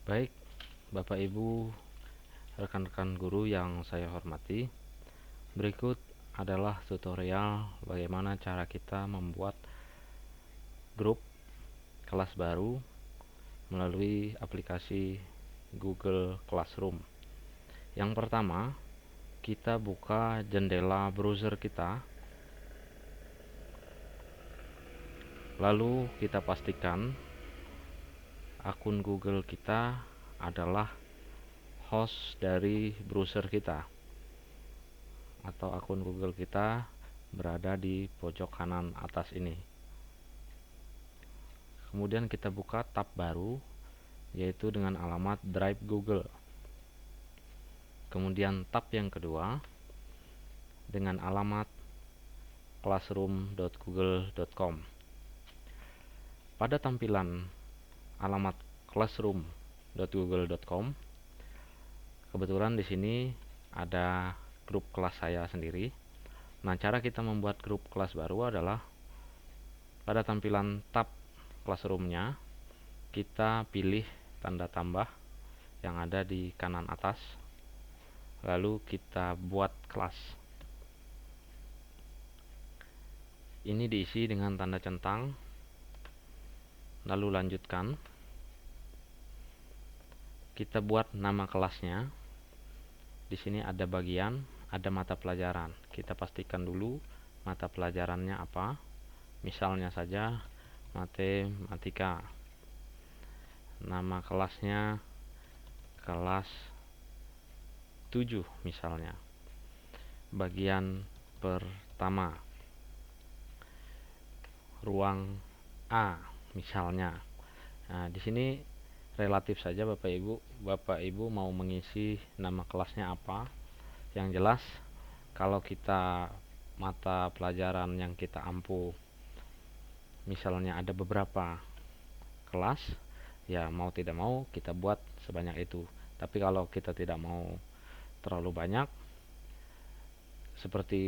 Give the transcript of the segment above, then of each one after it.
Baik, Bapak Ibu, rekan-rekan guru yang saya hormati, berikut adalah tutorial bagaimana cara kita membuat grup kelas baru melalui aplikasi Google Classroom. Yang pertama, kita buka jendela browser kita, lalu kita pastikan akun Google kita adalah host dari browser kita, atau akun Google kita berada di pojok kanan atas ini. Kemudian kita buka tab baru, yaitu dengan alamat Drive Google. Kemudian tab yang kedua dengan alamat classroom.google.com. Pada tampilan alamat classroom.google.com, kebetulan di sini ada grup kelas saya sendiri. Nah, cara kita membuat grup kelas baru adalah pada tampilan tab classroom-nya, kita pilih tanda tambah yang ada di kanan atas, lalu kita buat kelas. Ini diisi dengan tanda centang, lalu lanjutkan. Kita buat nama kelasnya. Di sini ada bagian, ada mata pelajaran. Kita pastikan dulu mata pelajarannya apa. Misalnya saja matematika. Nama kelasnya kelas 7 misalnya. Bagian pertama, ruang A misalnya. Nah, di sini relatif saja Bapak Ibu mau mengisi nama kelasnya apa. Yang jelas kalau kita mata pelajaran yang kita ampu misalnya ada beberapa kelas, ya mau tidak mau kita buat sebanyak itu. Tapi kalau kita tidak mau terlalu banyak, seperti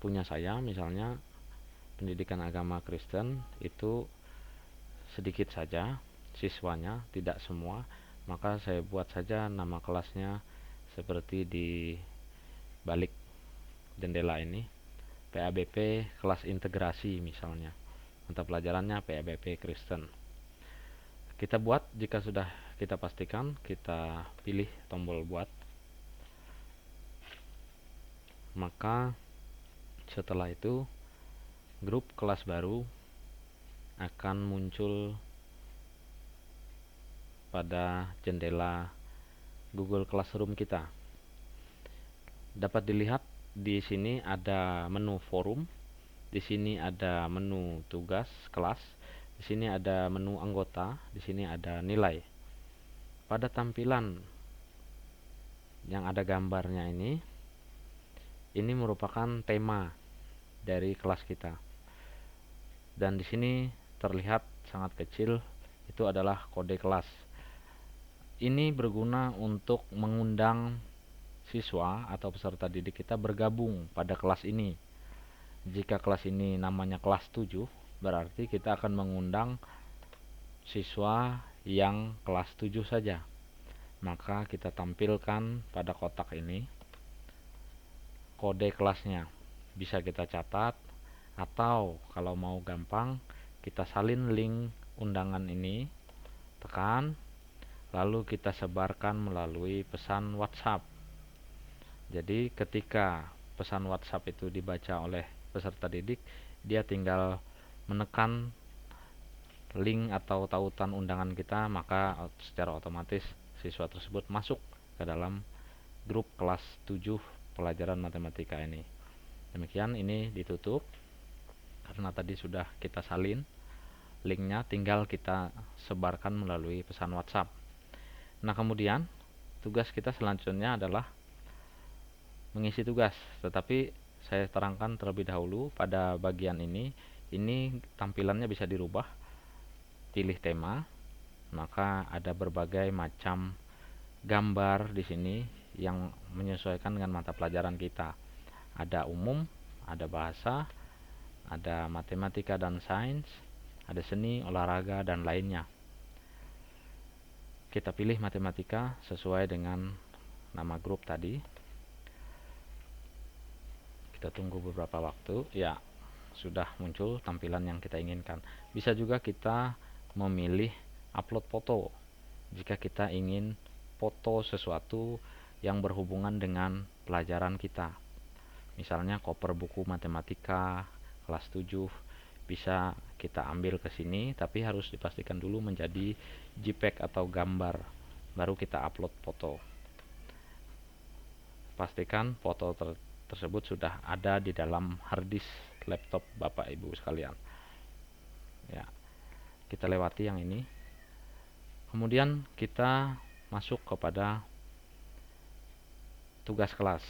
punya saya misalnya pendidikan agama Kristen, itu sedikit saja siswanya, tidak semua, maka saya buat saja nama kelasnya seperti di balik jendela ini, PABP kelas integrasi misalnya. Mata pelajarannya PABP Kristen. Kita buat, jika sudah kita pastikan, kita pilih tombol buat. Maka setelah itu grup kelas baru akan muncul pada jendela Google Classroom kita. Dapat dilihat di sini ada menu forum, di sini ada menu tugas kelas, di sini ada menu anggota, di sini ada nilai. Pada tampilan yang ada gambarnya ini merupakan tema dari kelas kita. Dan di sini terlihat sangat kecil, itu adalah kode kelas. Ini berguna untuk mengundang siswa atau peserta didik kita bergabung pada kelas ini. Jika kelas ini namanya kelas 7, berarti kita akan mengundang siswa yang kelas 7 saja. Maka kita tampilkan pada kotak ini kode kelasnya. Bisa kita catat, atau kalau mau gampang kita salin link undangan ini, tekan, lalu kita sebarkan melalui pesan WhatsApp. Jadi ketika pesan WhatsApp itu dibaca oleh peserta didik, dia tinggal menekan link atau tautan undangan kita, maka secara otomatis siswa tersebut masuk ke dalam grup kelas 7 pelajaran matematika ini. Demikian, ini ditutup karena tadi sudah kita salin linknya, tinggal kita sebarkan melalui pesan WhatsApp. Nah, kemudian tugas kita selanjutnya adalah mengisi tugas, tetapi saya terangkan terlebih dahulu pada bagian ini tampilannya bisa dirubah. Pilih tema, maka ada berbagai macam gambar di sini yang menyesuaikan dengan mata pelajaran kita. Ada umum, ada bahasa, ada matematika dan sains, ada seni, olahraga, dan lainnya. kita pilih matematika sesuai dengan nama grup tadi. Kita tunggu beberapa waktu. Ya, sudah muncul tampilan yang kita inginkan. Bisa juga kita memilih upload foto jika kita ingin foto sesuatu yang berhubungan dengan pelajaran kita. Misalnya koper buku matematika kelas 7 bisa kita ambil ke sini, tapi harus dipastikan dulu menjadi JPEG atau gambar, baru kita upload foto. Pastikan foto tersebut sudah ada di dalam harddisk laptop Bapak Ibu sekalian. Ya, kita lewati yang ini. Kemudian kita masuk kepada tugas kelas.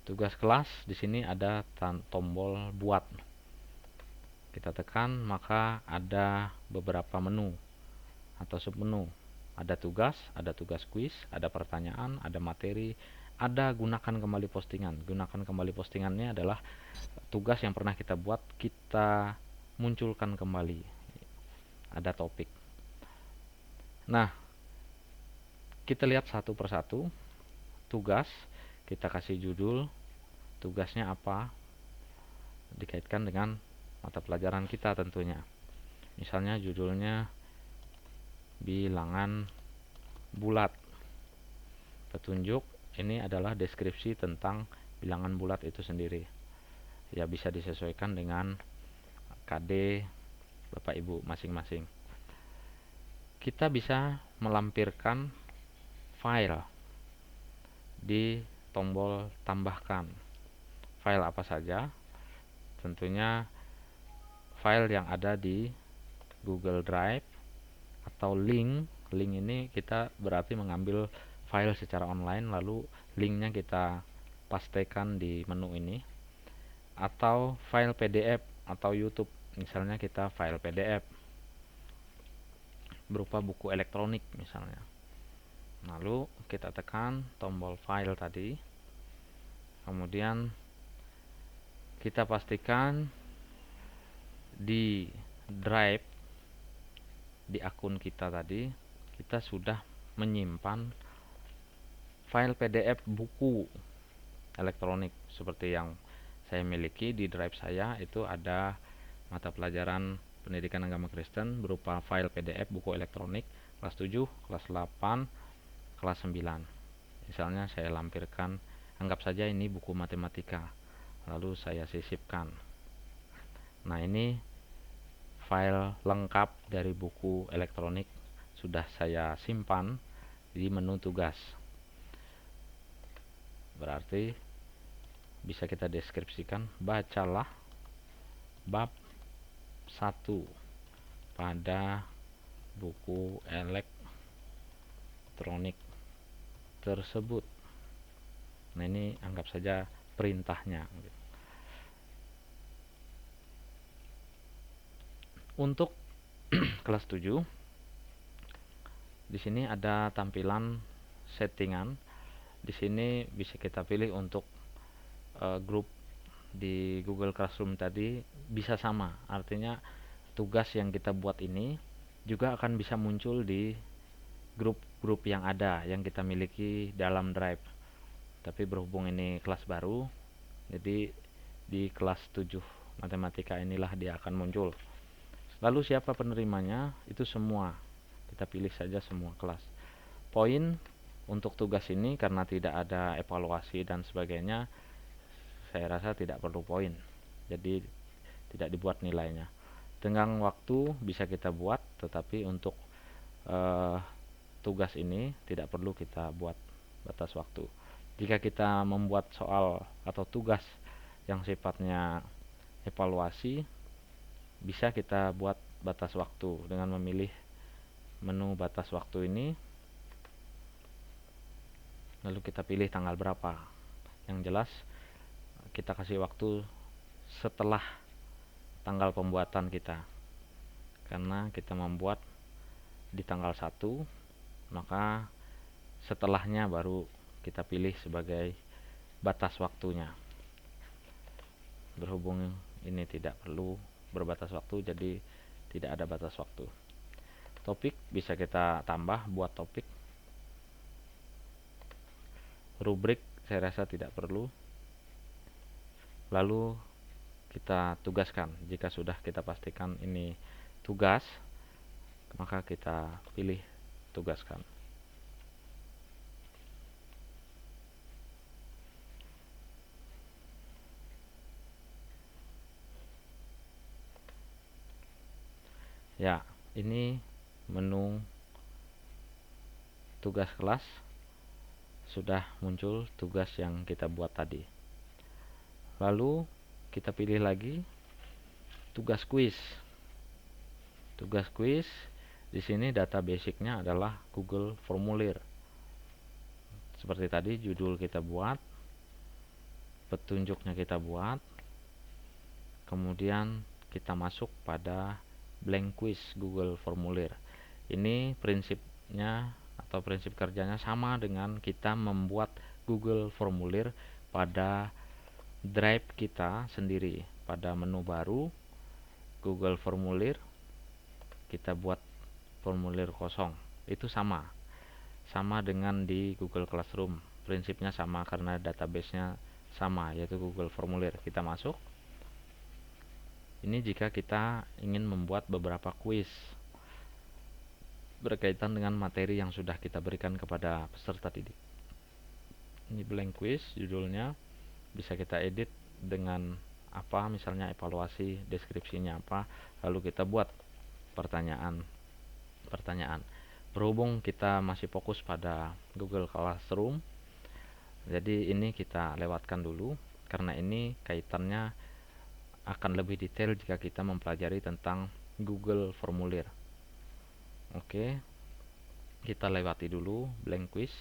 Tugas kelas di sini ada tombol buat. Kita tekan, maka ada beberapa menu atau submenu. Ada tugas kuis, ada pertanyaan, ada materi, ada gunakan kembali postingan. Gunakan kembali postingannya adalah tugas yang pernah kita buat, kita munculkan kembali. Ada topik. Nah, kita lihat satu persatu. Tugas, kita kasih judul, tugasnya apa, dikaitkan dengan mata pelajaran kita tentunya. Misalnya judulnya bilangan bulat. Petunjuk, ini adalah deskripsi tentang bilangan bulat itu sendiri. Ya, bisa disesuaikan dengan KD Bapak Ibu masing-masing. Kita bisa melampirkan file di tombol tambahkan. File apa saja? Tentunya file yang ada di Google Drive atau link. Link ini kita berarti mengambil file secara online, lalu linknya kita pastekan di menu ini. Atau file PDF atau YouTube. Misalnya kita file PDF berupa buku elektronik misalnya. Lalu kita tekan tombol file tadi. Kemudian kita pastikan di drive di akun kita tadi kita sudah menyimpan file PDF buku elektronik seperti yang saya miliki. Di drive saya itu ada mata pelajaran pendidikan agama Kristen berupa file PDF buku elektronik kelas 7, kelas 8, kelas 9. Misalnya saya lampirkan, anggap saja ini buku matematika, lalu saya sisipkan. Nah, ini file lengkap dari buku elektronik sudah saya simpan di menu tugas. Berarti bisa kita deskripsikan, bacalah bab 1 pada buku elektronik tersebut. Nah, ini anggap saja perintahnya. Untuk kelas 7 di sini ada tampilan settingan. Di sini bisa kita pilih untuk grup di Google Classroom tadi bisa sama. Artinya tugas yang kita buat ini juga akan bisa muncul di grup-grup yang ada yang kita miliki dalam Drive. Tapi berhubung ini kelas baru, jadi di kelas 7 matematika inilah dia akan muncul. Lalu siapa penerimanya? Itu semua. Kita pilih saja semua kelas. Poin untuk tugas ini karena tidak ada evaluasi dan sebagainya, saya rasa tidak perlu poin. Jadi tidak dibuat nilainya. Tenggang waktu bisa kita buat, tetapi untuk tugas ini tidak perlu kita buat batas waktu. Jika kita membuat soal atau tugas yang sifatnya evaluasi, bisa kita buat batas waktu dengan memilih menu batas waktu ini. Lalu kita pilih tanggal berapa. Yang jelas kita kasih waktu setelah tanggal pembuatan kita. Karena kita membuat di tanggal 1, maka setelahnya baru kita pilih sebagai batas waktunya. Berhubung ini tidak perlu berbatas waktu, jadi tidak ada batas waktu. Topik bisa kita tambah, buat topik. Rubrik saya rasa tidak perlu. Lalu kita tugaskan. Jika sudah kita pastikan ini tugas, maka kita pilih tugaskan. Ya, ini menu tugas kelas. Sudah muncul tugas yang kita buat tadi. Lalu kita pilih lagi tugas kuis. Tugas kuis di sini data basicnya adalah Google Formulir. Seperti tadi judul kita buat, petunjuknya kita buat, kemudian kita masuk pada blank quiz Google Formulir. Ini prinsipnya atau prinsip kerjanya sama dengan kita membuat Google Formulir pada drive kita sendiri. Pada menu baru Google Formulir, kita buat formulir kosong. Itu sama dengan di Google Classroom. Prinsipnya sama karena database-nya sama, yaitu Google Formulir. Kita masuk. Ini jika kita ingin membuat beberapa kuis berkaitan dengan materi yang sudah kita berikan kepada peserta didik. Ini blank quiz judulnya, bisa kita edit dengan apa, misalnya evaluasi, deskripsinya apa, lalu kita buat pertanyaan. Berhubung kita masih fokus pada Google Classroom, jadi ini kita lewatkan dulu karena ini kaitannya akan lebih detail jika kita mempelajari tentang Google Formulir. Oke, kita lewati dulu blank quiz.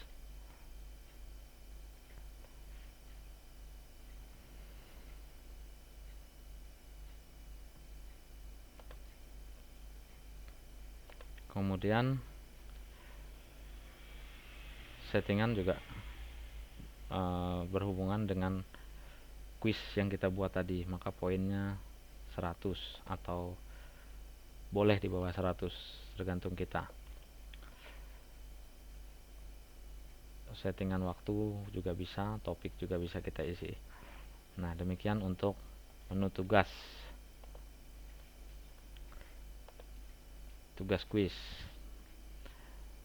Kemudian settingan juga berhubungan dengan quiz yang kita buat tadi, maka poinnya 100 atau boleh di bawah 100, tergantung kita. Settingan waktu juga bisa, topik juga bisa kita isi. Nah, demikian untuk menu tugas quiz.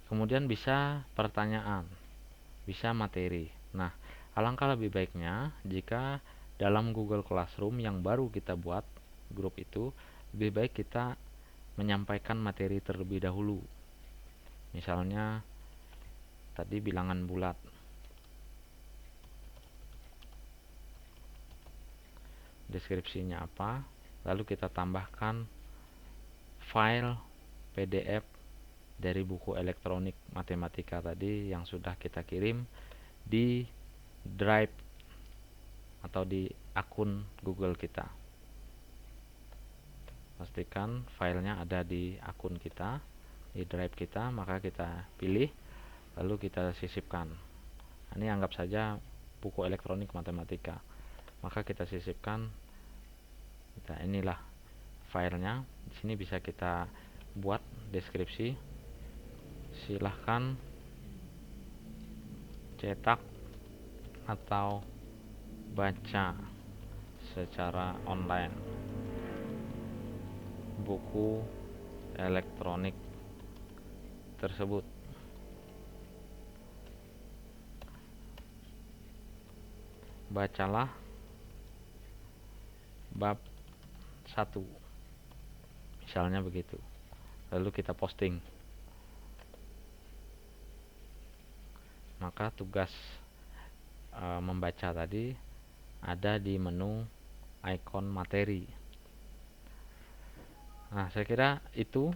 Kemudian bisa pertanyaan, bisa materi. Nah, alangkah lebih baiknya jika dalam Google Classroom yang baru kita buat grup itu, lebih baik kita menyampaikan materi terlebih dahulu. Misalnya tadi bilangan bulat, deskripsinya apa, lalu kita tambahkan file PDF dari buku elektronik matematika tadi yang sudah kita kirim di drive atau di akun Google kita. Pastikan filenya ada di akun kita, di drive kita, maka kita pilih lalu kita sisipkan. Ini anggap saja buku elektronik matematika, maka kita sisipkan. Nah, inilah filenya. Di sini bisa kita buat deskripsi. Silahkan cetak atau baca secara online buku elektronik tersebut. Bacalah bab 1, misalnya begitu. Lalu kita posting. Maka tugas membaca tadi ada di menu ikon materi. Nah, saya kira itu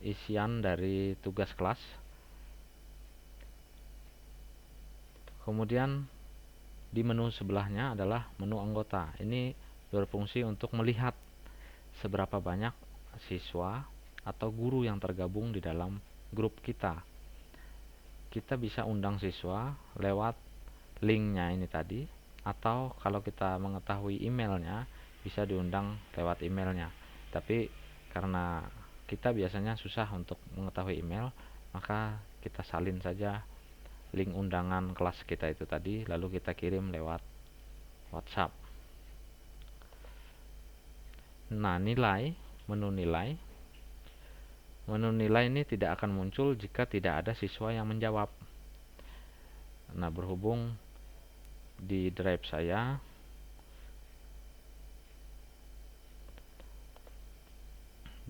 isian dari tugas kelas. Kemudian di menu sebelahnya adalah menu anggota. Ini berfungsi untuk melihat seberapa banyak siswa atau guru yang tergabung di dalam grup kita. Kita bisa undang siswa lewat linknya ini tadi, atau kalau kita mengetahui emailnya bisa diundang lewat emailnya. Tapi karena kita biasanya susah untuk mengetahui email, maka kita salin saja link undangan kelas kita itu tadi, lalu kita kirim lewat WhatsApp. Nah, menu nilai ini tidak akan muncul jika tidak ada siswa yang menjawab. Nah, berhubung di drive saya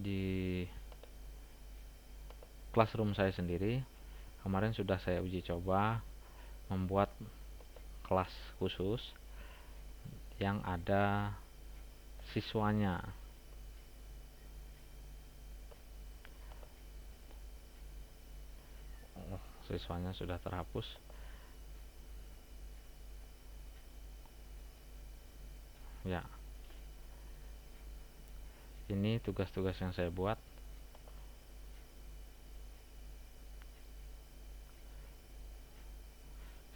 di Classroom saya sendiri, kemarin sudah saya uji coba membuat kelas khusus yang ada siswanya. Siswanya sudah terhapus. Ya, ini tugas-tugas yang saya buat.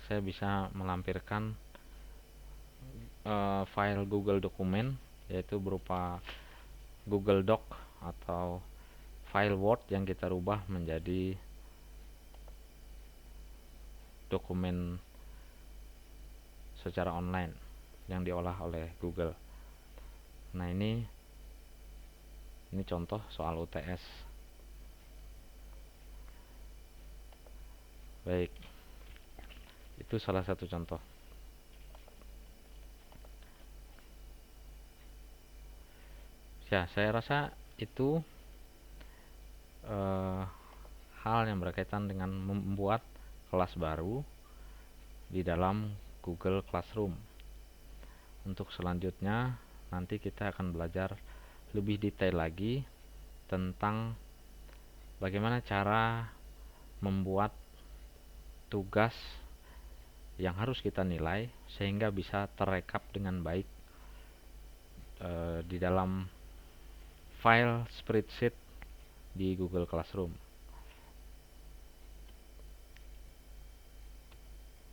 Saya bisa melampirkan file Google dokumen, yaitu berupa Google Doc atau file Word yang kita rubah menjadi dokumen secara online yang diolah oleh Google. Nah, ini contoh soal UTS. Baik, itu salah satu contoh. Ya, saya rasa itu hal yang berkaitan dengan membuat kelas baru di dalam Google Classroom. Untuk selanjutnya, nanti kita akan belajar lebih detail lagi tentang bagaimana cara membuat tugas yang harus kita nilai sehingga bisa terekap dengan baik di dalam file spreadsheet di Google Classroom.